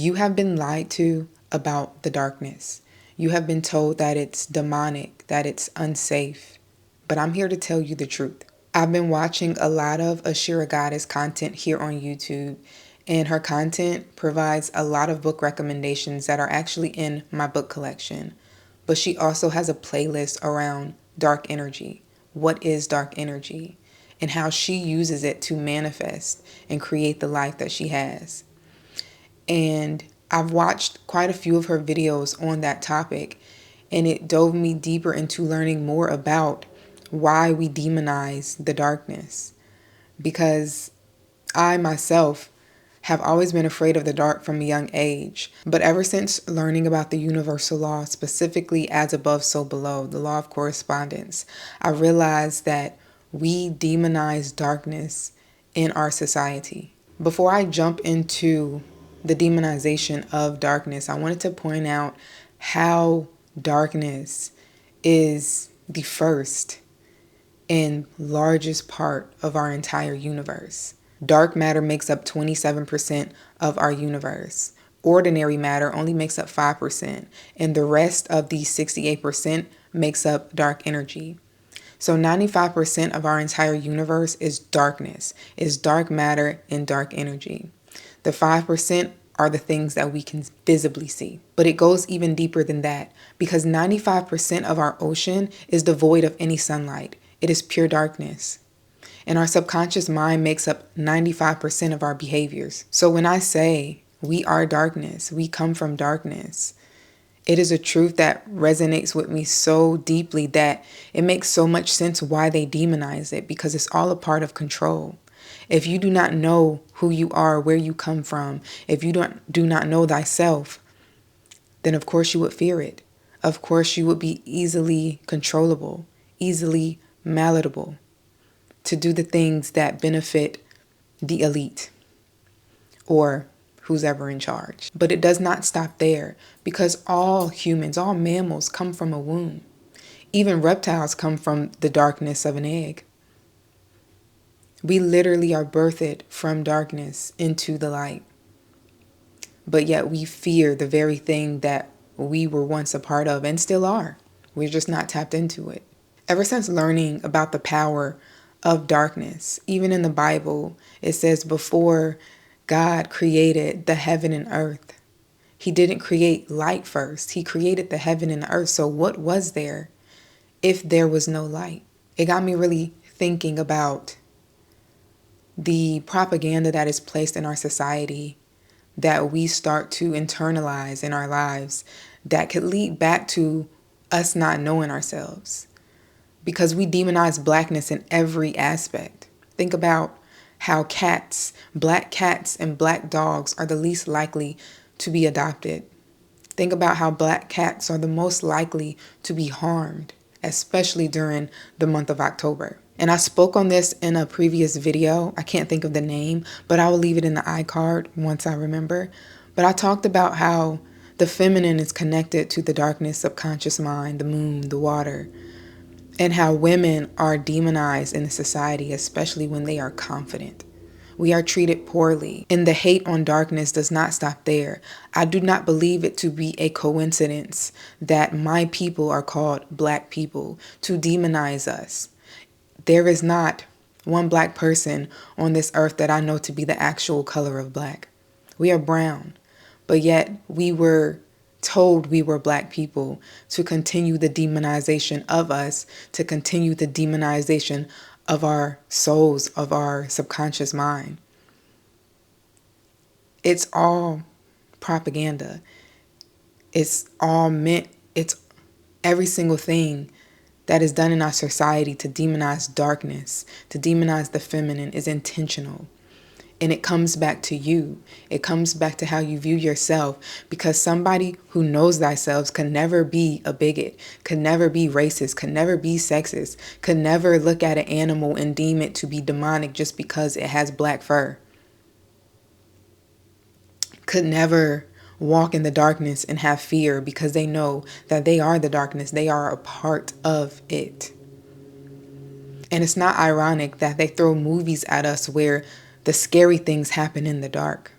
You have been lied to about the darkness. You have been told that it's demonic, that it's unsafe. But I'm here to tell you the truth. I've been watching a lot of Ashera Goddess content here on YouTube, and her content provides a lot of book recommendations that are actually in my book collection. But she also has a playlist around dark energy. What is dark energy? And how she uses it to manifest and create the life that she has. And I've watched quite a few of her videos on that topic, and it dove me deeper into learning more about why we demonize the darkness. Because I myself have always been afraid of the dark from a young age. But ever since learning about the universal law, specifically as above, so below, the law of correspondence, I realized that we demonize darkness in our society. Before I jump into the demonization of darkness, I wanted to point out how darkness is the first and largest part of our entire universe. Dark matter makes up 27% of our universe. Ordinary matter only makes up 5%, and the rest of the 68% makes up dark energy. So 95% of our entire universe is darkness, is dark matter and dark energy. The 5% are the things that we can visibly see. But it goes even deeper than that, because 95% of our ocean is devoid of any sunlight. It is pure darkness. And our subconscious mind makes up 95% of our behaviors. So when I say we are darkness, we come from darkness, it is a truth that resonates with me so deeply that it makes so much sense why they demonize it, because it's all a part of control. If you do not know who you are, where you come from, if you do not know thyself, then of course you would fear it. Of course you would be easily controllable, easily malleable to do the things that benefit the elite or who's ever in charge. But it does not stop there, because all humans, all mammals come from a womb. Even reptiles come from the darkness of an egg. We literally are birthed from darkness into the light. But yet we fear the very thing that we were once a part of and still are. We're just not tapped into it. Ever since learning about the power of darkness, even in the Bible, it says before God created the heaven and earth, he didn't create light first. He created the heaven and the earth. So what was there if there was no light? It got me really thinking about the propaganda that is placed in our society that we start to internalize in our lives that could lead back to us not knowing ourselves. Because we demonize blackness in every aspect. Think about how black cats and black dogs are the least likely to be adopted. Think about how black cats are the most likely to be harmed, especially during the month of October. And I spoke on this in a previous video. I can't think of the name, but I will leave it in the iCard once I remember. But I talked about how the feminine is connected to the darkness subconscious mind, the moon, the water, and how women are demonized in the society, especially when they are confident. We are treated poorly, and the hate on darkness does not stop there. I do not believe it to be a coincidence that my people are called black people, to demonize us. There is not one black person on this earth that I know to be the actual color of black. We are brown, but yet we were told we were black people to continue the demonization of us, to continue the demonization of our souls, of our subconscious mind. It's all propaganda. It's all meant, it's every single thing that is done in our society to demonize darkness, to demonize the feminine is intentional. And it comes back to you. It comes back to how you view yourself, because somebody who knows thyself can never be a bigot, can never be racist, can never be sexist, can never look at an animal and deem it to be demonic just because it has black fur. Could never walk in the darkness and have fear because they know that they are the darkness. They are a part of it. And it's not ironic that they throw movies at us where the scary things happen in the dark.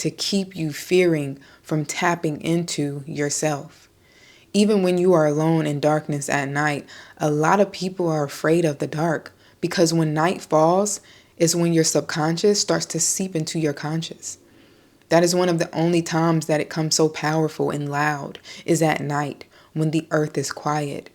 to keep you fearing from tapping into yourself. Even when you are alone in darkness at night, a lot of people are afraid of the dark because when night falls is when your subconscious starts to seep into your conscious. That is one of the only times that it comes so powerful and loud, is at night when the earth is quiet.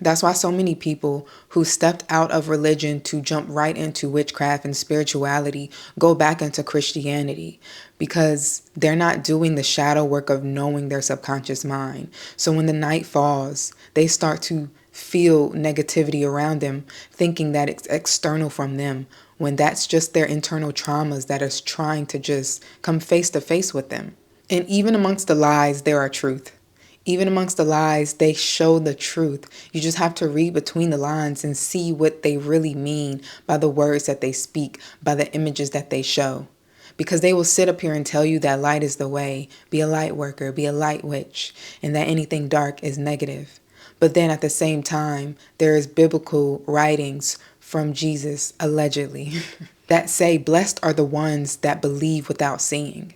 That's why so many people who stepped out of religion to jump right into witchcraft and spirituality go back into Christianity, because they're not doing the shadow work of knowing their subconscious mind. So when the night falls, they start to feel negativity around them, thinking that it's external from them, when that's just their internal traumas that is trying to just come face to face with them. And even amongst the lies, there are truth. Even amongst the lies, they show the truth. You just have to read between the lines and see what they really mean by the words that they speak, by the images that they show. Because they will sit up here and tell you that light is the way, be a light worker, be a light witch, and that anything dark is negative. But then at the same time, there is biblical writings from Jesus, allegedly, that say, blessed are the ones that believe without seeing.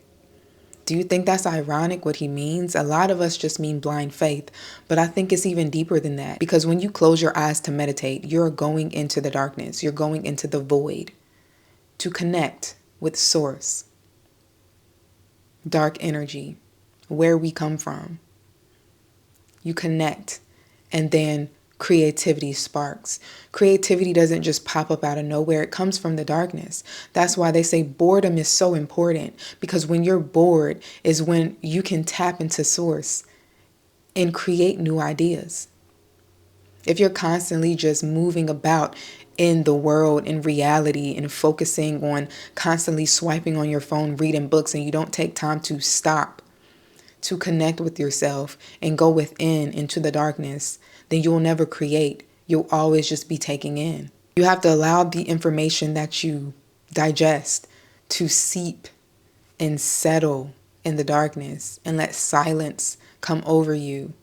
Do you think that's ironic what he means? A lot of us just mean blind faith, but I think it's even deeper than that, because when you close your eyes to meditate, you're going into the darkness. You're going into the void to connect with source, dark energy, where we come from. You connect, and then creativity sparks. Creativity doesn't just pop up out of nowhere. It comes from the darkness. That's why they say boredom is so important, because when you're bored is when you can tap into source and create new ideas. If you're constantly just moving about in the world, in reality, and focusing on constantly swiping on your phone, reading books, and you don't take time to stop, to connect with yourself and go within into the darkness, then you will never create. You'll always just be taking in. You have to allow the information that you digest to seep and settle in the darkness, and let silence come over you,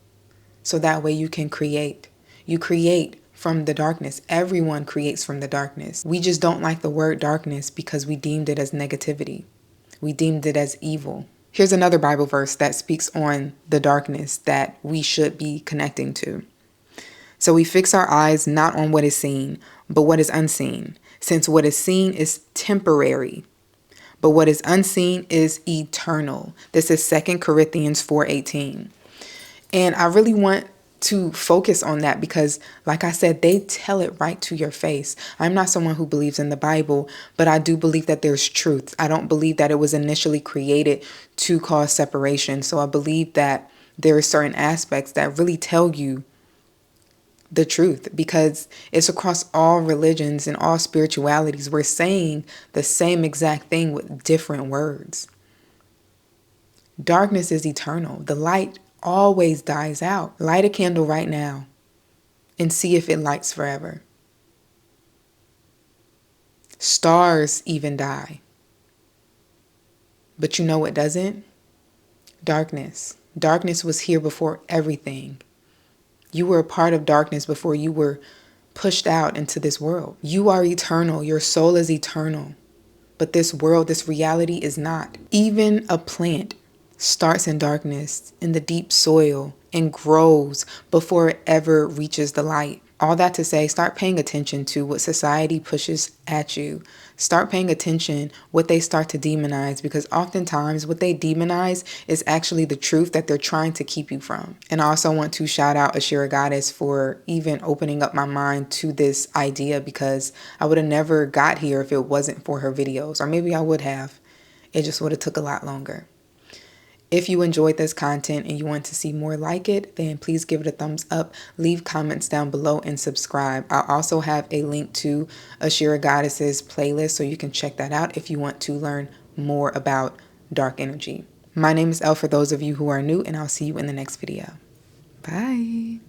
so that way you can create. You create from the darkness. Everyone creates from the darkness. We just don't like the word darkness because we deemed it as negativity. We deemed it as evil. Here's another Bible verse that speaks on the darkness that we should be connecting to. So we fix our eyes not on what is seen, but what is unseen, since what is seen is temporary, but what is unseen is eternal. This is 2 Corinthians 4:18. And I really want to focus on that because, like I said, they tell it right to your face. I'm not someone who believes in the Bible, but I do believe that there's truth. I don't believe that it was initially created to cause separation. So I believe that there are certain aspects that really tell you the truth, because it's across all religions and all spiritualities. We're saying the same exact thing with different words. Darkness is eternal. The light always dies out. Light a candle right now and see if it lights forever. Stars even die. But you know what doesn't? Darkness. Darkness was here before everything. You were a part of darkness before you were pushed out into this world. You are eternal. Your soul is eternal. But this world, this reality is not. Even a plant starts in darkness, in the deep soil, and grows before it ever reaches the light. All that to say, start paying attention to what society pushes at you. Start paying attention what they start to demonize, because oftentimes what they demonize is actually the truth that they're trying to keep you from. And I also want to shout out Ashera Goddess for even opening up my mind to this idea, because I would have never got here if it wasn't for her videos. Or maybe I would have. It just would have took a lot longer. If you enjoyed this content and you want to see more like it, then please give it a thumbs up, leave comments down below, and subscribe. I also have a link to Ashera Goddess's playlist, so you can check that out if you want to learn more about dark energy. My name is Elle for those of you who are new, and I'll see you in the next video. Bye.